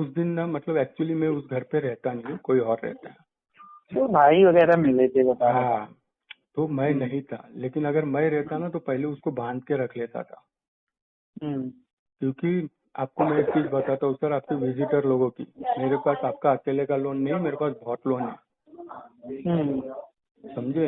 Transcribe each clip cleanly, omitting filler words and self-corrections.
उस दिन ना मतलब एक्चुअली मैं उस घर पे रहता नहीं हूँ, कोई और रहता है। तो भाई वगैरह मिले थे बता रहा था। हाँ, तो मैं हम्म। नहीं था, लेकिन अगर मैं रहता ना तो पहले उसको बांध के रख लेता था। हम्म। क्योंकि आपको मैं एक चीज बताता हूँ सर, आपके विजिटर लोगों की, मेरे पास आपका अकेले का लोन नहीं, मेरे पास बहुत लोन है, हम्म। समझे।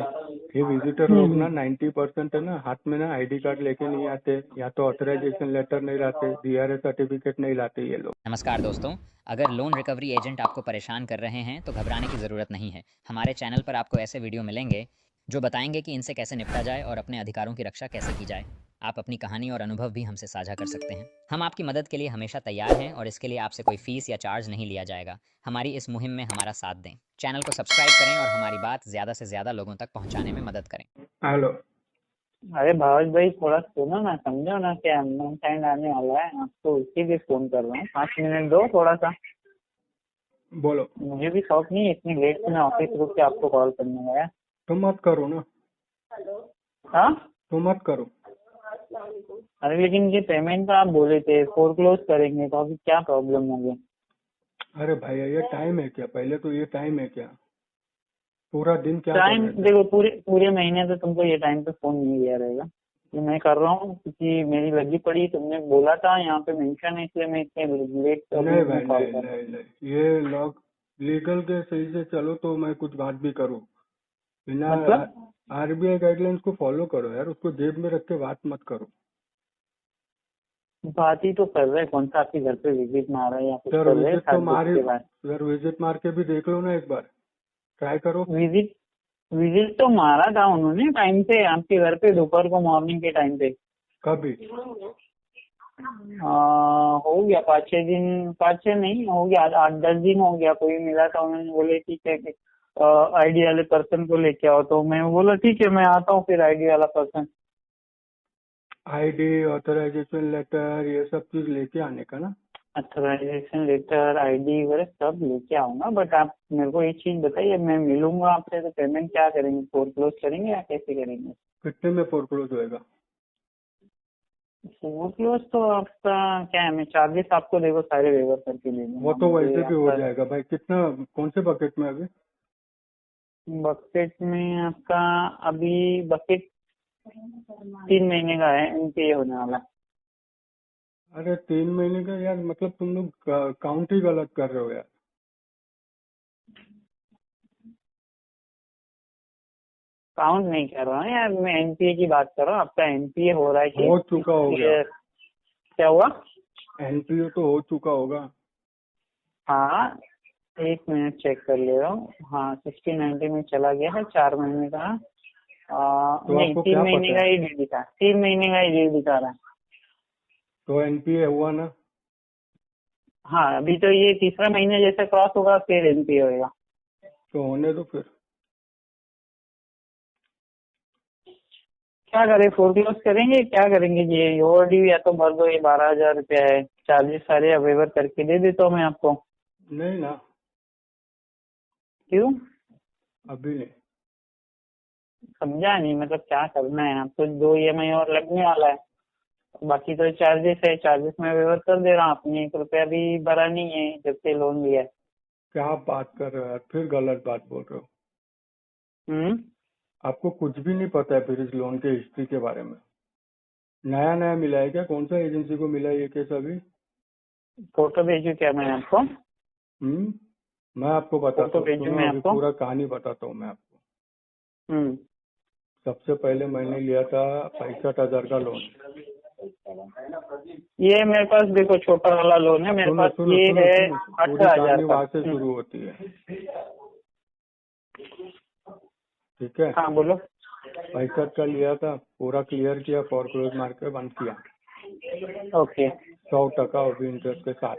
ये विजिटर लोग हम्म। ना 90% है ना, हाथ में ना आईडी कार्ड लेके नहीं आते, या तो ऑथराइजेशन लेटर नहीं लाते, डीआरए सर्टिफिकेट नहीं लाते ये लोग। नमस्कार दोस्तों। अगर लोन रिकवरी एजेंट आपको परेशान कर रहे हैं तो घबराने की ज़रूरत नहीं है। हमारे चैनल पर आपको ऐसे वीडियो मिलेंगे जो बताएंगे कि इनसे कैसे निपटा जाए और अपने अधिकारों की रक्षा कैसे की जाए। आप अपनी कहानी और अनुभव भी हमसे साझा कर सकते हैं। हम आपकी मदद के लिए हमेशा तैयार हैं और इसके लिए आपसे कोई फीस या चार्ज नहीं लिया जाएगा। हमारी इस मुहिम में हमारा साथ दें। चैनल को सब्सक्राइब करें और हमारी बात ज़्यादा से ज़्यादा लोगों तक पहुँचाने में मदद करें। हेलो। अरे भावेश भाई थोड़ा सुनो ना, समझो ना कि अननोन फ्रेंड आने वाला है, आपको उसी लिए फोन कर रहा हूँ। 5 मिनट दो थोड़ा सा। बोलो। मुझे भी शौक नहीं है इतनी लेट से मैं ऑफिस रुक के आपको कॉल करने गया। तो मत करो ना, हाँ। तो मत करो। अरे लेकिन ये पेमेंट का आप बोले थे फोरक्लोज करेंगे, तो अभी क्या प्रॉब्लम हो गई? अरे भाई ये टाइम है क्या? पहले तो ये टाइम है क्या? पूरा दिन क्या कर टाइम रहे थे? देखो, पूरे पूरे महीने तो तुमको ये टाइम पे फोन नहीं दिया रहेगा। ये मैं कर रहा हूँ क्योंकि मेरी लगी पड़ी, तुमने बोला था यहाँ पे मेंशन है, इसलिए मैं इतने लेट अभी नहीं मैं भाई, कॉल नहीं कर रहा नहीं नहीं, ये लॉग लीगल के सही से चलो तो मैं कुछ बात भी करूँ। बिना हूँ। मतलब आरबीआई गाइडलाइंस को फॉलो करो यार, उसको जेब में रख के बात मत करो। बात ही तो कर रहे हैं, कौन सा आपके घर पे विजिट में आ रहा है या कुछ सर कर रहे हैं विजिट तो शादी मार, के बाद? सर विजिट मार के भी देख लो ना एक बार, ट्राई करो। विजिट विजिट तो मारा था उन्होंने टाइम से आपके घर पे, दोपहर को मॉर्निंग के टाइम पे। कभी? हो गया 5-6 दिन, 5-6 नहीं हो गया, 8-10 दिन हो गया। कोई मिला था, उन्होंने बोले ठीक है कि आईडी वाले पर्सन को लेके आओ, तो मैं बोला ठीक है मैं आता हूँ फिर आईडी वाला पर्सन। आईडी, ऑथराइजेशन लेटर, ये सब चीज लेके आने का ना। ऑथराइजेशन लेटर, आईडी वगैरह सब लेके आऊंगा, बट आप मेरे को एक चीज बताइए, मैं मिलूंगा आपसे तो पेमेंट क्या करेंगे? फोरक्लोज करेंगे या कैसे करेंगे? कितने में फोरक्लोज होएगा? फोरक्लोज तो आपका क्या है, मैं चार्जेस आपको देखो सारे वेवर करके दे वो दूंगा, तो मुझे वैसे भी हो आपका जाएगा भाई। कितना, कौन से बकेट में अभी? बकेट में आपका अभी बकेट 3 महीने का है, इनके ये होने वाला है। अरे 3 महीने का यार, मतलब तुम लोग काउंट ही गलत कर रहे हो यार। काउंट नहीं कर रहा हूँ यार, मैं एनपीए की बात कर रहा हूँ। आपका एनपीए हो रहा है कि हो चुका हो गया। क्या हुआ? एनपीओ तो हो चुका होगा। हाँ, 1 मिनट चेक कर ले रहा हूँ। हाँ 60-90 में चला गया है, 4 महीने का। तो नहीं, आपको तीन क्या महीने पता का है? ही डील दिखा, 3 महीने का ही डील दिखा रहा है। तो एनपीए हुआ ना? हाँ, अभी तो ये तीसरा महीना जैसे क्रॉस होगा फिर एनपीए होगा। तो होने दो फिर। क्या करें, फोरक्लोज करेंगे क्या करेंगे? ये ओवरड्यू या तो भर दो, ये 12,000 रुपया है, चार्जेस सारे वेवर करके दे देता हूँ मैं आपको। नहीं ना, क्यों? अभी नहीं। समझा नहीं, मतलब क्या करना है आपको? 2 EMI और लगने वाला है, बाकी तो चार्जेस है, चार्जेस में वेवर कर दे रहा हूँ। आपने 1 रुपया भी भरा नहीं है जब से लोन लिया है। क्या आप बात कर रहे हो यार, फिर गलत बात बोल रहे हो। हम्म। आपको कुछ भी नहीं पता है फिर इस लोन के हिस्ट्री के बारे में। नया नया मिला है क्या? कौन सा एजेंसी को मिला है ये केस अभी? फोटो भेजू क्या मैं आपको? मैं आपको बताता फोटो हूँ, भेजू सुनो मैं अभी आपको? पूरा कहानी बताता हूँ मैं आपको। हम्म। सबसे पहले मैंने लिया था 65,000 का लोन। ये मेरे पास देखो छोटा वाला लोन है मेरे सुनो पास, सुनो ये सुनो है सुनो, पूरी 18,000 कहानी का। वहां से शुरू होती है, ठीक है। हाँ बोलो। 65 का लिया था, पूरा क्लियर किया, फॉरक्लोज मार के बंद किया, ओके 100% और भी इंटरेस्ट के साथ।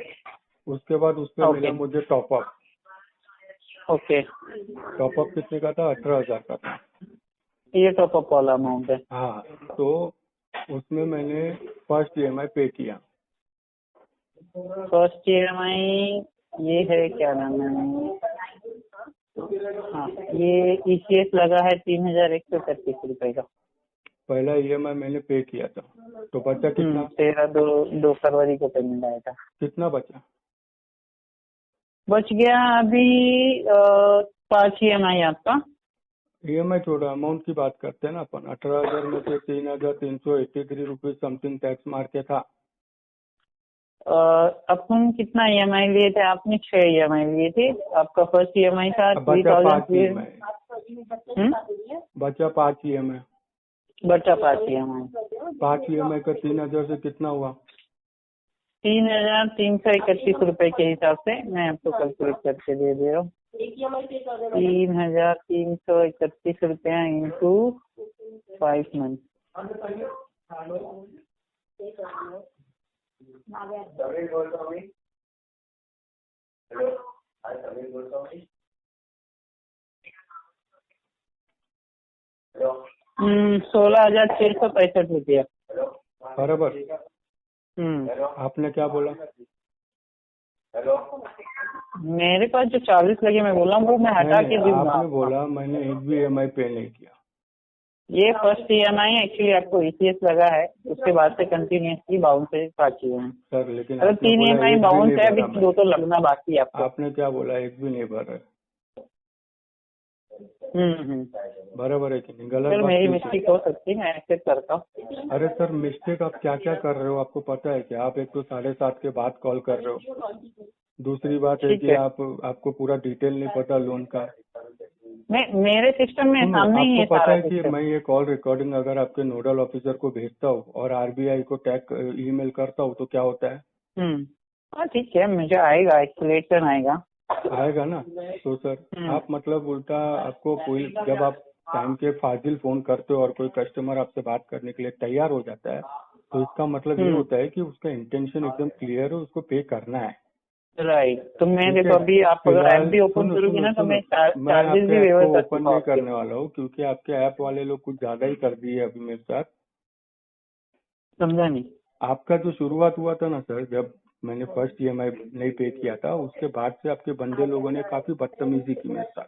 उसके बाद उस पे ओके मिला मुझे टॉपअप। ओके। टॉपअप कितने का था? 18,000 का था। ये टॉप अप वाला अमाउंट है। हाँ, तो उसमें मैंने फर्स्ट ईएमआई पे किया। फर्स्ट EMI ये है, क्या नाम है? हाँ, ये ECS लगा है 3,136 रुपए का। पहला ईएमआई मैंने पे किया था, तो बचा कितना? 13 दो 2 फरवरी को पेमेंट आया था। कितना बचा? बच गया अभी 5 EMI आपका। ईएमआई छोड़ो, अमाउंट की बात करते हैं ना अपन। 18,000 में से 3,383 रुपीज समथिंग टैक्स मार के था। अपन कितना EMI लिए थे? आपने 6 EMI लिए थे। आपका फर्स्ट EMI था अब बचा 5 3,000। ईएमआई, बचा 5 ईएमआई। बचा 5 EMI। 5 ईएमआई का 3,000 से कितना हुआ? 3,331 रुपए के हिसाब से मैं आपको कैलकुलेट करके दे रहा हूँ। 3,331 रुपया इंटू 5 मंथ। हम्म, 16,665 रुपया। बराबर। आपने क्या बोला? मेरे पास जो 40 लगे मैं बोला हूँ वो मैं हटा के दूंगा आपने आपको। बोला मैंने एक भी ईएमआई पे नहीं किया। ये फर्स्ट EMI एक्चुअली आपको ECS लगा है, उसके बाद से कंटिन्यूसली बाउंस है 5 EMI। सर लेकिन अगर आपने 3 बोला EMI एक भी बाउंस नहीं है, भरा अभी 2 तो लगना बाकी है आपको। आपने क्या बोला? एक भी नहीं भर रहे। बराबर है कि नहीं? गलत सर बात मेरी क्यों की? मिस्टेक हो सकती है, मैं एक्सेप्ट करता हूँ। अरे सर, मिस्टेक आप क्या क्या कर रहे हो आपको पता है क्या? आप एक तो 7:30 के बाद कॉल कर रहे हो। दूसरी बात है ठीक कि है। आपको पूरा डिटेल नहीं पता लोन का। मेरे सिस्टम में सुनो, सामने ही है आपको पता सारा है कि सिस्टम। मैं ये कॉल रिकॉर्डिंग अगर आपके नोडल ऑफिसर को भेजता हूँ और आरबीआई को टैग ईमेल करता हूँ तो क्या होता है? हाँ ठीक है, मुझे आएगा, एक्सलेशन आएगा। आएगा ना? तो सर आप मतलब उल्टा आपको कोई, जब आप टाइम के फाजिल फोन करते हो और कोई कस्टमर आपसे बात करने के लिए तैयार हो जाता है तो इसका मतलब ये होता है कि उसका इंटेंशन एकदम क्लियर है, उसको पे करना है। राइट। तो मैं ठीक देखो है, अभी आप अगर ऐप भी ओपन सुनो करोगे सुनो ना तो सुनो, मैं मैं चार्जेस आपके भी ऐप वेवर को कर ओपन चुका नहीं हूँ आपके। करने वाला हूँ क्योंकि आपके ऐप वाले लोग कुछ ज्यादा ही कर दिए अभी मेरे साथ। समझा नहीं? आपका जो शुरुआत हुआ था ना सर, जब मैंने फर्स्ट ईएमआई नहीं पे किया था उसके बाद से आपके बंदे लोगों ने काफी बदतमीजी की मेरे साथ।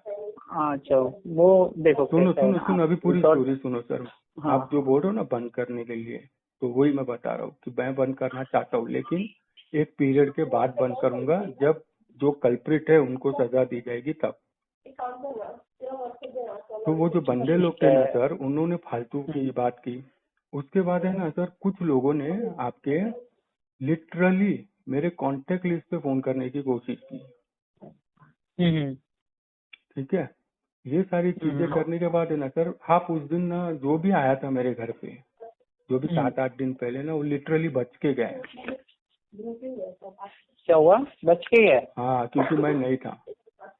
अच्छा, वो देखो सुनो कैसा है सुनो ना, सुनो, अभी पूरी शॉर्ट। स्टोरी सुनो सर। हाँ। आप जो बोल रहे हो ना बंद करने के लिए, तो वही मैं बता रहा हूँ कि मैं बंद करना चाहता हूँ, लेकिन एक पीरियड के बाद बंद करूंगा जब जो कल्प्रिट है उनको सजा दी जाएगी तब। तो वो जो बंदे लोग ठीक थे है। ना सर, उन्होंने फालतू की बात की। उसके बाद है ना सर, कुछ लोगों ने आपके लिटरली मेरे कांटेक्ट लिस्ट पे फोन करने की कोशिश की। हम्म ठीक है, ये सारी चीजें करने के बाद है ना सर, आप उस दिन ना जो भी आया था मेरे घर पे, जो भी 7-8 दिन पहले ना, वो लिटरली बच के गए। क्या हुआ? बच के गया? हाँ, क्योंकि मैं नहीं था,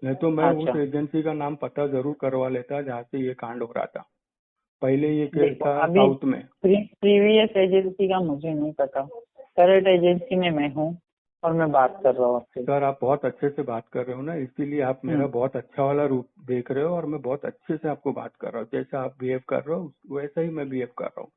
नहीं तो मैं अच्छा उस एजेंसी का नाम पता जरूर करवा लेता जहाँ से ये कांड हो रहा था। पहले ये केस देखो था अभी साउथ में। प्रीवियस एजेंसी का मुझे नहीं पता, करंट एजेंसी में मैं हूँ और मैं बात कर रहा हूँ आपसे। सर आप बहुत अच्छे से बात कर रहे हो ना, इसीलिए आप मेरा बहुत अच्छा वाला रूप देख रहे हो और मैं बहुत अच्छे से आपको बात कर रहा हूँ। जैसा आप बिहेव कर रहे हो वैसा ही मैं बिहेव कर रहा हूँ।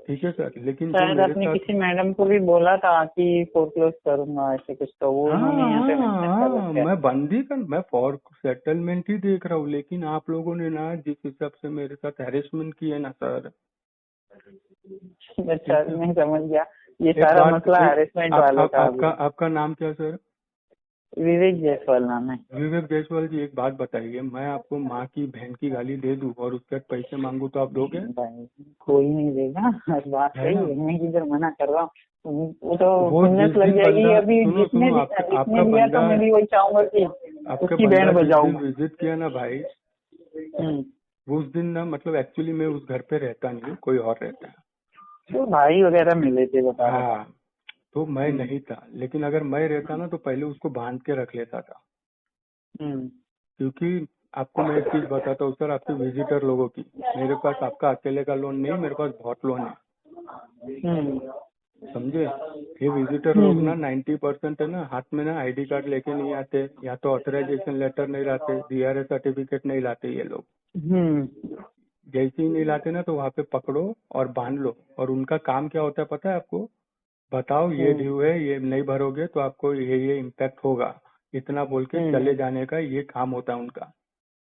ठीक है सर, लेकिन जो शायद मेरे आपने साथ, किसी मैडम को भी बोला था कि फोरक्लोज करूंगा ऐसे कुछ, तो वो उन्होंने यहाँ पे मेंशन कर रखा है। मैं बंदी कर, मैं फॉर सेटलमेंट ही देख रहा हूँ, लेकिन आप लोगों ने ना जिस हिसाब से मेरे साथ हैरेसमेंट की है ना सर। अच्छा, मैं समझ गया, ये एक सारा बात, मसला हैरेसमेंट वाला था अभी। आपका नाम क्या सर? विवेक जायसवाल नाम है। विवेक जायसवाल जी, एक बात बताइए, मैं आपको माँ की बहन की गाली दे दूं और उसके बाद पैसे मांगू तो आप दोगे? भाई कोई नहीं देगा, हर बात है सही ना? है, मैं किधर मना कर रहा हूँ। वो तो वो सुन्नत जिस लग दिन जाएगी बंदा, अभी। सुनो जिसने सुनो, भी आपका जिसने दिया तो बंदा, मैं भी वही चाहूंगा कि आपका उसकी बंदा बैंड जिस बजाऊं। दिन विजिट किया ना भाई, वो उस दिन ना, मतलब एक्चुअली मैं उस घर पे रहता नहीं हूँ, कोई और रहता है। तो भाई वगैरह मिले थे बता रहा था। हाँ, तो मैं नहीं था, लेकिन अगर मैं रहता ना तो पहले उसको बांध के रख लेता था। क्योंकि आपको मैं एक चीज बताता हूँ सर, आपके विजिटर लोगों की, मेरे पास आपका अकेले का लोन नहीं, मेरे पास बहुत लोन है। समझे? ये विजिटर लोग ना 90% है ना, हाथ में ना आईडी कार्ड लेके नहीं आते, या तो ऑथराइजेशन लेटर नहीं लाते, डीआरए सर्टिफिकेट नहीं लाते ये लोग। जैसे ही नहीं लाते ना तो वहाँ पे पकड़ो और बांध लो, और उनका काम क्या होता है पता है आपको? बताओ ये ड्यू है, ये नहीं भरोगे तो आपको ये इम्पैक्ट होगा, इतना बोल के चले जाने का ये काम होता है उनका।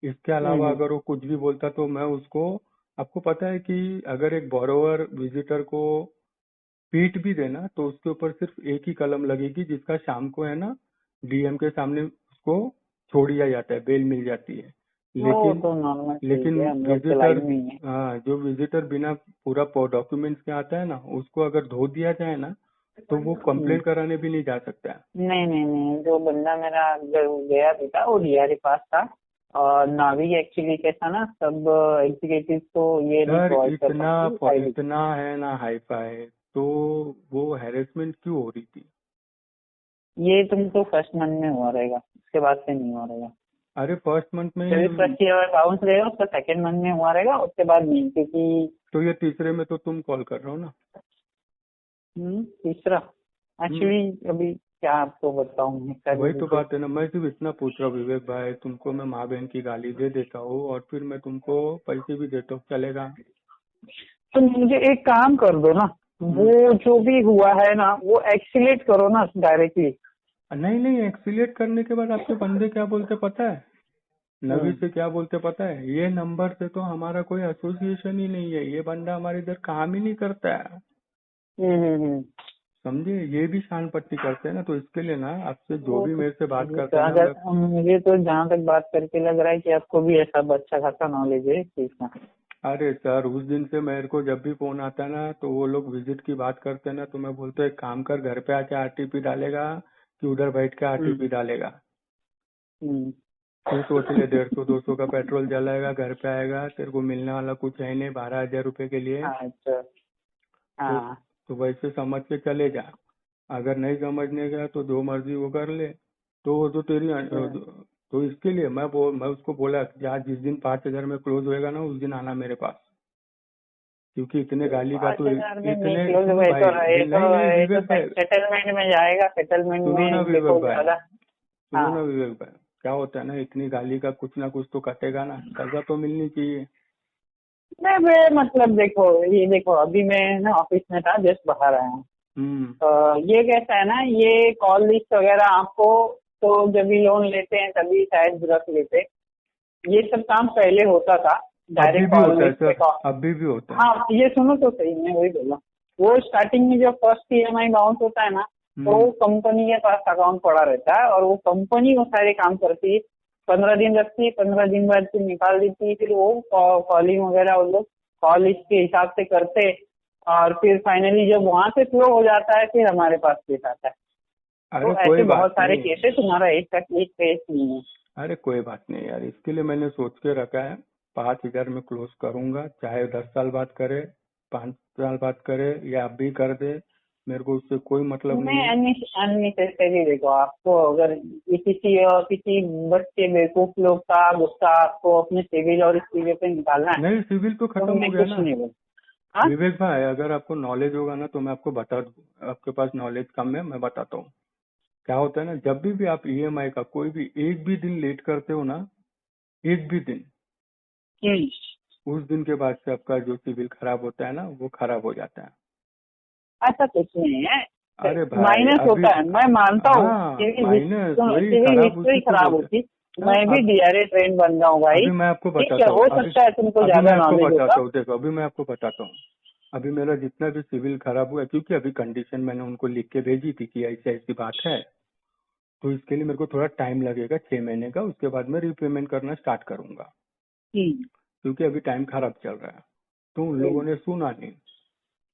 इसके अलावा अगर वो कुछ भी बोलता तो मैं उसको, आपको पता है कि अगर एक बोरोवर विजिटर को पीट भी देना तो उसके ऊपर सिर्फ एक ही कलम लगेगी, जिसका शाम को है ना डीएम के सामने उसको छोड़ दिया जाता है, बेल मिल जाती है। वो लेकिन तो नॉर्मल चीज लेकिन है, हम लोग के विजिटर, लाइन में ही है। हाँ, जो विजिटर बिना पूरा डॉक्यूमेंट्स के आता है ना, उसको अगर धो दिया जाए ना, तो वो कंप्लेन कराने भी नहीं जा सकता है। नहीं नहीं नहीं, जो बंदा मेरा गया भी था वो डीआरए पास था। और नावी एक्चुअली कैसा ना, सब एग्जीक्यूटिव को ये नहीं सर प्रोवाइड कर पाती आईडी। इतना है ना हाई फाई, तो वो हैरेसमेंट क्यों हो रही थी? ये तुमको फर्स्ट मंथ में हुआ रहेगा, उसके बाद से नहीं हुआ रहेगा। अरे फर्स्ट मंथ में जब भी ही, फर्स्ट ईयर बाउंस रहेगा उसका सेकंड मंथ में हुआ रहेगा, उसके बाद नहीं, क्योंकि तो ये तीसरे में तो तुम कॉल कर रहे हो ना। तीसरा एक्चुअली अभी क्या आपको बताऊं इसका वही तो reason। बात है ना, मैं सिर्फ इतना पूछ रहा हूँ विवेक भाई, तुमको मैं माँ बहन की गाली दे देता हूँ और फिर मैं तुमको पैसे भी देता हूँ, चलेगा? तो मुझे एक काम कर दो ना, वो जो भी हुआ है ना वो एक्सीलेट करो ना डायरेक्टली। नहीं नहीं, एक्सीलेट करने के बाद आपके बंदे क्या बोलते पता है? नवी से क्या बोलते पता है? ये नंबर से तो हमारा कोई एसोसिएशन ही नहीं है, ये बंदा हमारे इधर काम ही नहीं करता है। हम्म। समझे? ये भी शान पट्टी करते हैं ना, तो इसके लिए ना आपसे जो वो भी तो मेरे से बात मुझे करते हैं ना, मैं, मुझे तो जहाँ तक बात करके लग रहा है कि आपको भी ऐसा अच्छा खासा नॉलेज है इस चीज का। अरे सर उस दिन से मेरे को जब भी फोन आता है ना, तो वो लोग विजिट की बात करते हैं ना, तो मैं बोलता हूँ एक काम कर, घर पे आके आरटीपी डालेगा कि उधर बैठ के आरटीपी डालेगा? हम्म। तू सोच ले, 150-200 का पेट्रोल जलाएगा, घर पे आएगा, तेरे को मिलने वाला कुछ है नहीं 12,000 रुपए के लिए। अच्छा। तो हाँ। तो वैसे समझ के चले जा। अगर नहीं समझने गया तो जो मर्जी वो कर ले। तो वो तो तेरी तो इसके लिए मैं उसको बोला कि आज जिस दिन 5,000 में क्लोज होएगा ना, उस दिन आना मेरे पास, क्योंकि इतने गाली का तो 5,000 में नहीं इतने, क्लोज सुनो हुए भाई, तो ये तो नहीं नहीं ये तो विवेक भाई, सेटलमेंट में जाएगा, सेटलमेंट सुनो ना में विवेक देखो भाई, ज्यादा। सुनो ना हाँ। विवेक भाई, क्या होता है ना, इतनी गाली का कुछ ना कुछ तो कटेगा ना, सजा तो मिलनी चाहिए। नहीं बे, मतलब देखो, ये देखो अभी मैं ना ऑफिस में था, जस्ट बाहर आया हूँ। हम्म। ये कैसा है ना, ये कॉल लिस्ट वगैरह आपको तो जब भी लोन लेते हैं तभी शायद रख लेते। ये सब काम पहले होता था, अभी डायरेक्ट भी कॉल होता है लिस्ट पे सर, कॉल। अभी भी होता है। हाँ ये सुनो तो सही, मैं वही बोला। वो स्टार्टिंग में जब फर्स्ट ईएमआई बाउंस होता है ना, तो हम्म। कंपनी के पास अकाउंट पड़ा रहता है और वो कंपनी वो सारे काम करती है। 15 दिन रखती है, 15 दिन बाद फिर निकाल देती है, फिर वो कॉलिंग वगैरह वो लोग कॉल लिस्ट के हिसाब से करते। और फिर फाइनली जब वहां से फ्लो हो जाता है फिर हमारे पास केस आता है। तो अरे कोई ऐसे बहुत बात सारे नहीं, केस है, तुम्हारा एक का एक केस नहीं है। अरे कोई बात नहीं यार, इसके लिए मैंने सोच के रखा है, 5,000 में क्लोज करूंगा, चाहे 10 साल बाद करे, 5 साल बाद करे, या अभी कर दे, मेरे को उससे कोई मतलब नहीं मैं है। अननेसेसरी, देखो आपको अगर किसी बच्चे बेवकूफ लोग का गुस्सा आपको अपने सिविल और इस चीजों पे निकालना है नहीं, सिविल तो तो खत्म हो मैं गया कुछ ना नहीं बोल। हाँ। विवेक भाई, अगर आपको नॉलेज होगा ना तो मैं आपको बता दूं, आपके पास नॉलेज कम है, मैं बताता हूँ। क्या होता है ना, जब भी आप ईएमआई का कोई भी एक भी दिन लेट करते हो ना, एक भी दिन, हम्म। उस दिन के बाद से आपका जो सिविल खराब होता है ना, वो खराब हो जाता है। ऐसा कुछ नहीं है, अरे भाई माइनस अभी, होता है, मैं मानता हूँ। हाँ माइनस, वही सिविल खराब हिस्ट्री उसी को खराब बोलते हैं। होती। हाँ, मैं भी डीआरए ट्रेन बन रहा हूँ भाई। अभी मैं आपको ठीक है, बताता हूँ, हो अभी सकता है तुमको अभी मैं ज्यादा आपको नॉलेज बताता होगा। हूँ, देखो अभी मैं आपको बताता हूँ। अभी मेरा जितना भी सिविल खराब हुआ है, क्योंकि अभी कंडीशन मैंने उनको लिख के भेजी थी कि ऐसी ऐसी बात है, तो इसके लिए मेरे को थोड़ा टाइम लगेगा, 6 महीने का, उसके बाद मैं रीपेमेंट करना स्टार्ट करूंगा, हम्म। क्योंकि अभी टाइम खराब चल रहा है। तो उन लोगों हम्म। ने सुना नहीं।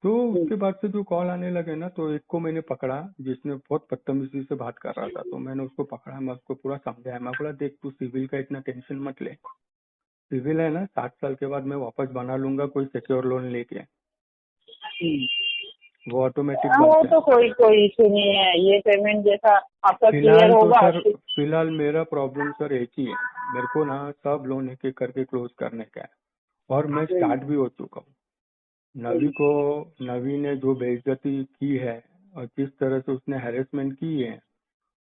तो हम्म। उसके बाद से जो कॉल आने लगे ना, तो एक को मैंने पकड़ा जिसने बहुत बदतमीजी से बात कर रहा था, तो मैंने उसको पकड़ा, मैं उसको पूरा समझाया, मैं बोला देख तू सिविल का इतना टेंशन मत ले, सिविल है ना 7 साल के बाद मैं वापस बना लूंगा कोई सिक्योर लोन लेके, हम्म। वो ऑटोमेटिक हाँ, वो बनता है। तो कोई कोई इशू नहीं है, ये पेमेंट जैसा आपका क्लियर फिलहाल तो होगा। सर, फिलहाल मेरा प्रॉब्लम सर एक ही है, मेरे को ना सब लोन एक एक करके क्लोज करने का है, और मैं स्टार्ट भी हो चुका हूँ। नवी ने जो बेइज्जती की है और जिस तरह से उसने हैरेसमेंट की है,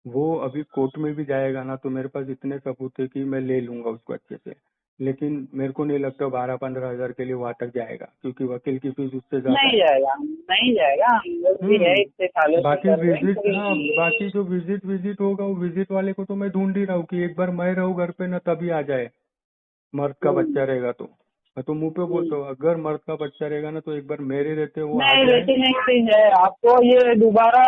वो अभी कोर्ट में भी जाएगा ना, तो मेरे पास इतने सबूत है कि मैं ले लूंगा उसको अच्छे से। लेकिन मेरे को नहीं लगता 12-15 हजार के लिए वहां तक जाएगा, क्योंकि वकील की फीस उससे ज्यादा नहीं है। जाएगा, नहीं जाएगा, हम लोग भी है इतने सालों से बाकी कर रहे हैं, विजिट, कोई हाँ, नहीं है। बाकी जो विजिट होगा, वो विजिट वाले को तो मैं ढूंढ ही रहा हूँ कि एक बार मैं रहूँ घर पे ना, तभी आ जाए, मर्द का हम्म। बच्चा रहेगा तो। मैं तो मुंह पे बोलता हूँ, अगर मर्द का बच्चा रहेगा ना तो एक बार मेरे रहते वो आ नहीं, जाए। लेकिन एक चीज है, आपको ये दोबारा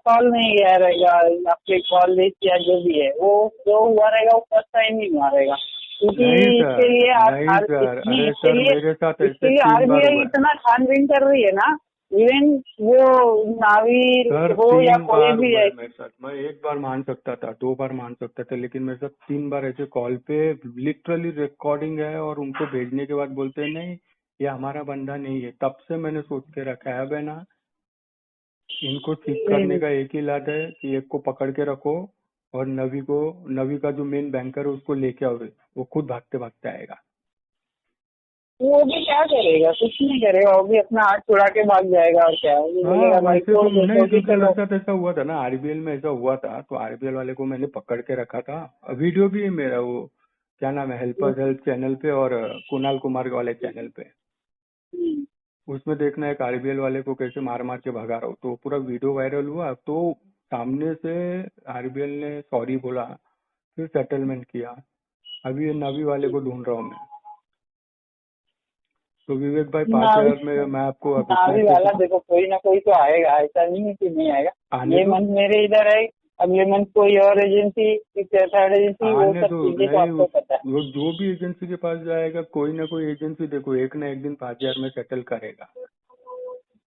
कॉल नहीं गया रहेगा, आपके कॉल लिस्ट या जो भी है वो जो हुआ रहेगा वो फर्स्ट टाइम ही हुआ रहेगा, क्योंकि नहीं इसके सर, लिए नहीं सर, अरे इसके सर लिए मेरे साथ इसके ऐसे लिए 3 बार आरबीआई हुआ है। इतना छानबीन कर रही है ना, इवन वो नावीर सर हो या 3 कोई बार भी हुआ है। है मेरे साथ। मैं 1 बार मान सकता था, 2 बार मान सकता था, लेकिन मेरे साथ 3 बार ऐसे कॉल पे लिटरली रिकॉर्डिंग है और उनको भेजने के बाद बोलते हैं नहीं ये हमारा बंदा नहीं है। तब से मैंने सोच के रखा है अब है ना, इनको ठीक करने का एक ही इलाज है कि एक को पकड़ के रखो और नवी का जो मेन बैंकर है उसको लेके आओ, वो खुद भागते भागते आएगा। वो भी क्या करेगा, कुछ नहीं करेगा, वो भी अपना हाथ छुड़ा के भाग जाएगा और क्या, वो भी हाँ बोलेगा भाई वैसे छोड़ तो दो, नहीं, क्योंकि क्योंकि चलो। मेरे साथ ऐसा हुआ था ना, आरबीएल में ऐसा हुआ था, तो आरबीएल वाले को मैंने पकड़ के रखा था। वीडियो भी है मेरा, वो क्या नाम है, हेल्पर्स हेल्प चैनल पे और कुणाल कुमार वाले चैनल पे। उसमें देखना एक आरबीएल वाले को कैसे मार मार के भगा रहा हूँ, तो पूरा वीडियो वायरल हुआ। तो सामने से आरबीएल ने सॉरी बोला, फिर सेटलमेंट किया। अभी ये नवी वाले को ढूंढ रहा हूँ मैं। तो विवेक भाई 5,000 में मैं आपको अब इतने नावी अच्छे वाला से देखो, कोई ना कोई तो आएगा, ऐसा नहीं है कि नहीं आएगा। आने ये दो, मंथ मेरे इधर है, अगले मंथ कोई और एजेंसी, थर्ड एजेंसी, वो आने सब दो। चीजें तो नहीं आपको पता है। वो जो भी एजेंसी के पास जाएगा, कोई ना कोई एजेंसी देखो एक ना एक दिन 5,000 में सेटल करेगा।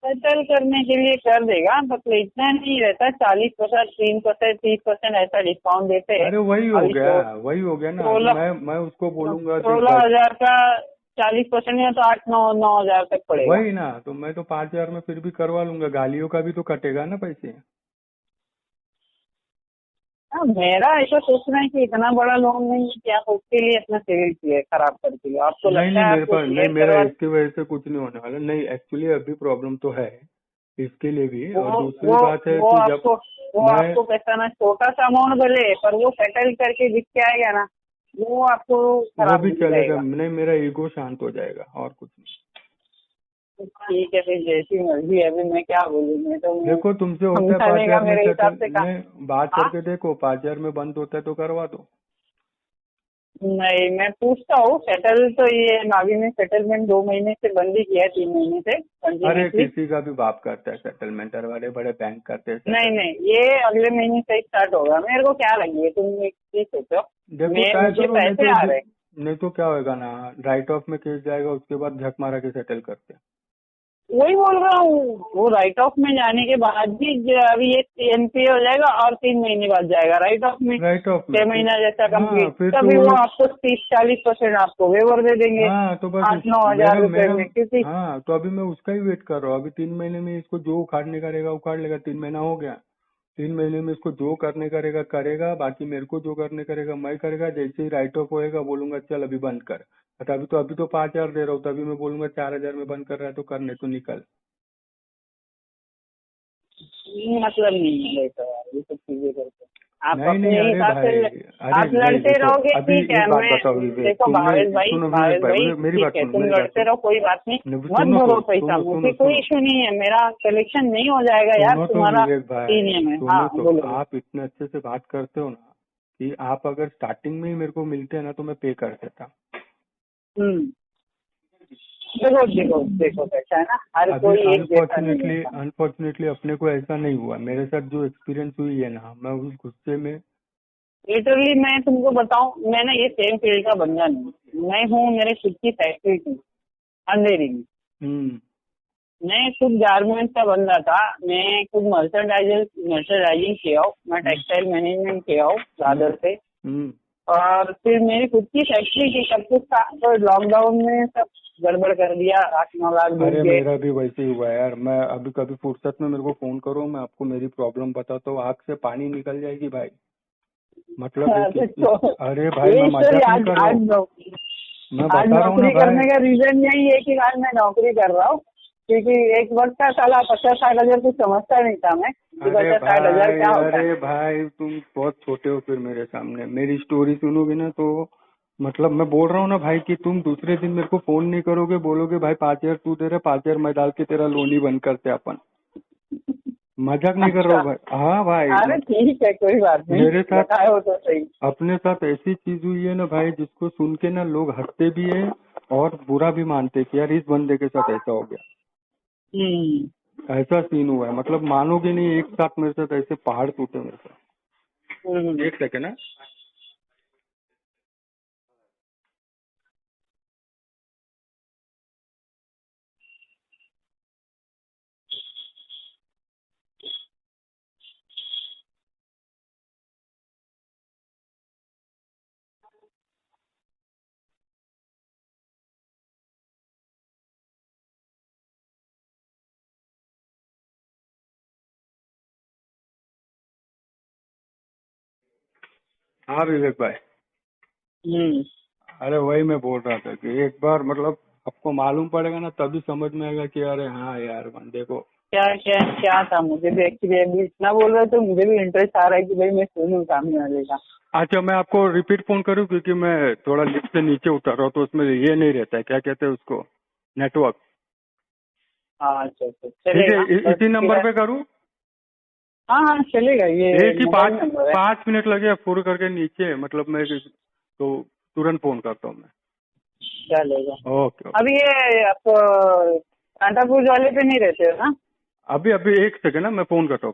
सेटल करने के लिए कर देगा, मतलब इतना नहीं रहता, 40%, 3%, 30% ऐसा डिस्काउंट देते हैं। अरे वही अभी हो गया ना। अभी 16 मैं उसको बोलूंगा देख भाई, 16,000 का 40% है तो 8-9 तक पड़ेगा। वही ना, तो मैं तो 5,000 में फिर भी करवा लूंगा, गालियों का भी तो कटेगा ना पैसे। हाँ, मेरा ऐसा सोचना है कि इतना बड़ा लोन नहीं है कि आप उसके लिए अपना सिविल क्लियर खराब कर दिए। आपको नहीं लगता नहीं, है मेरे आपको पास नहीं, क्लियर मेरा करवा, इसकी वजह से कुछ नहीं होने वाला। नहीं एक्चुअली अभी प्रॉब्लम तो है इसके लिए भी, वो और दूसरी वो बात है वो कि जब आपको वो मैं, आपको कैसा ना, छोटा सा अमाउंट भले पर वो सेटल करके दिख के आएगा ना, वो आपको वो खराब भी नहीं चलेगा, जाएगा। नहीं मेरा ईगो शांत हो जाएगा और कुछ नहीं। ठीक है, फिर जैसी मर्जी है, अभी मैं क्या बोलूँ, मैं तो देखो तुमसे होता है समझाने का 5,000 में मेरे हिसाब सेटल, से कहा। नहीं बात हाँ, करके देखो, 5,000 में बंद होता है तो करवा दो। नहीं, मैं पूछता हूँ, सेटल तो ये नावी में सेटलमेंट 2 महीने से बंद ही किया है, 3 महीने से अरे कंटिन्यूसली। किसी का भी बाप करता है सेटलमेंट, और बड़े बड़े बैंक करते हैं नहीं सेटलमेंट। नहीं, ये अगले महीने से स्टार्ट होगा, मेरे को क्या लगे, तुम एक चीज सोचो, देखो मैं ट्राई मुझे करो, पैसे आ रहे हैं। नहीं तो क्या होएगा ना, राइट ऑफ में केस जाएगा, उसके बाद झक मारा के सेटल करते हैं। वही बोल रहा हूँ, वो राइट ऑफ में जाने के बाद भी अभी ये एनपीए हो जाएगा और 3 महीने बाद जाएगा राइट ऑफ में, राइट ऑफ में 6 महीना जैसा हाँ कंप्लीट, फिर तो तभी वो वो लोग, आपको 30-40% आपको वेवर दे देंगे हाँ तो बस 8-9 हजार मेरा रुपए मेरा में, क्योंकि हाँ तो अभी मैं उसका ही वेट कर रहा हूँ। अभी 3 महीने में इसको जो उखाड़ने का रहेगा उखाड़ लेगा, 3 महीना हो गया। 3 महीने में इसको जो करने का रहेगा करेगा, बाकी मेरे को जो करने का रहेगा मैं करेगा। जैसे ही राइट ऑफ होएगा बोलूंगा चल अभी बंद कर। बट अभी तो 5,000 दे रहा हूँ, तभी मैं बोलूंगा 4,000 में बंद कर रहा है तो करने तो निकल। मतलब नहीं है तो यार ये सब चीजें करके आप नहीं नहीं, अपने अरे हिसाब भाई, से अरे आप नहीं लड़ते देखो, रहोगे, अभी ठीक है। एक बात मैं बताओ विवेक, देखो तुमने सुनो विवेक भावेश भाई, भाई मेरी ठीक बात है, सुनो, तुम मेरी बात लड़ते सुनो। रहो, कोई बात नहीं, मत सुनो भरो तो पैसा, सुनो मुझे सुनो कोई सुनो इशू नहीं है, मेरा कलेक्शन नहीं हो जाएगा यार, सुनो तो तुम्हारा विवेक भाई, प्रीमियम है। हाँ सुनो तो, बोलो। आप इतने अच्छे से बात करते हो ना कि आप अगर स्टार्टिंग में ही मेरे को मिलते हैं ना तो मैं पे कर देता। हम्म, देखो देखो देखो, कैसा है ना, हर अभी कोई एक जैसा नहीं अनफॉर्चुनेटली होता। अनफॉर्चुनेटली अपने को ऐसा नहीं हुआ। मेरे साथ जो एक्सपीरियंस हुई है ना, मैं उस गुस्से में, लिटरली मैं तुमको बताऊं, मैं ना ये सेम फील्ड का बंदा नहीं, मैं हूँ मेरे खुद की फैक्ट्री थी अंधेरी में, हम्म मैं खुद गारमेंट्स का बंदा था, मैं खुद मर्चेंडाइजिंग किया हूँ, मैं टेक्सटाइल मैनेजमेंट किया हूँ दादर से, हम्म और फिर मेरी खुद की फैक्ट्री थी, सब कुछ था, तो लॉकडाउन में सब गड़बड़ कर दिया, 8-9 लाख डूब अरे गए। मेरा भी वैसे ही हुआ है यार। मैं अभी कभी फुर्सत में मेरे को फोन करो, मैं आपको मेरी प्रॉब्लम बताता हूँ, आँख से पानी निकल जाएगी भाई। मतलब है कि तो अरे भाई ये मैं स्टोरी मजाक नहीं आज कर रहा आज हूँ, मैं आज बता रहा हूँ ना नौकरी भाई। करने का रीजन यही है कि आज मैं नौकरी कर रहा हूँ, क्योंकि एक वक्त का साला 50-60 हजार कुछ समझता नहीं था मैं कि अरे 50-60 हजार भाई, क्या होता है। अरे भाई तुम बहुत छोटे हो फिर मेरे सामने। मेरी स्टोरी सुनोगे ना तो मतलब मैं बोल रहा हूँ ना भाई कि तुम दूसरे दिन मेरे को फोन नहीं करोगे, बोलोगे भाई 5,000 तू दे रहा, 5,000 मैं डाल के तेरा लोन ही बंद करते अपन। मजाक नहीं कर रहा अच्छा, हूँ भाई, हाँ भाई अरे ठीक है, कोई बात नहीं, मेरे साथ बताए हो तो सही। अपने साथ ऐसी चीज हुई है ना भाई, जिसको सुन के ना लोग हंसते भी है और बुरा भी मानते कि यार इस बंदे के साथ ऐसा हो गया, ऐसा सीन हुआ है, मतलब मानोगे नहीं, एक साथ मेरे साथ ऐसे पहाड़ टूटे मेरे साथ। एक सेकेंड है। हाँ विवेक भाई, अरे वही मैं बोल रहा था कि एक बार मतलब आपको मालूम पड़ेगा ना, तभी समझ में आएगा कि अरे हाँ यार बंदे को। क्या क्या क्या था, मुझे भी एक्चुअली अभी इतना बोल रहे तो मुझे भी इंटरेस्ट आ रहा है कि भाई मैं सुनूं सामने वाले का। अच्छा मैं आपको रिपीट फोन करूँ, क्योंकि मैं थोड़ा लिफ्ट से नीचे उतर रहा हूँ, तो उसमें ये नहीं रहता है, क्या कहते हैं उसको, नेटवर्क। हाँ अच्छा अच्छा ठीक है, चलेगा बस इसी नंबर फिर। पे करूँ? हाँ हाँ चलेगा, ये एक ही मोबाइल नंबर है। 5 मिनट लगे फोन करके नीचे, मतलब मैं तो तुरंत फोन करता हूँ मैं। चलेगा। ओके। अभी ये आप कांटापुर वाले पे नहीं रहते हो ना? अभी अभी एक सेकंड ना, मैं फोन करता हूँ।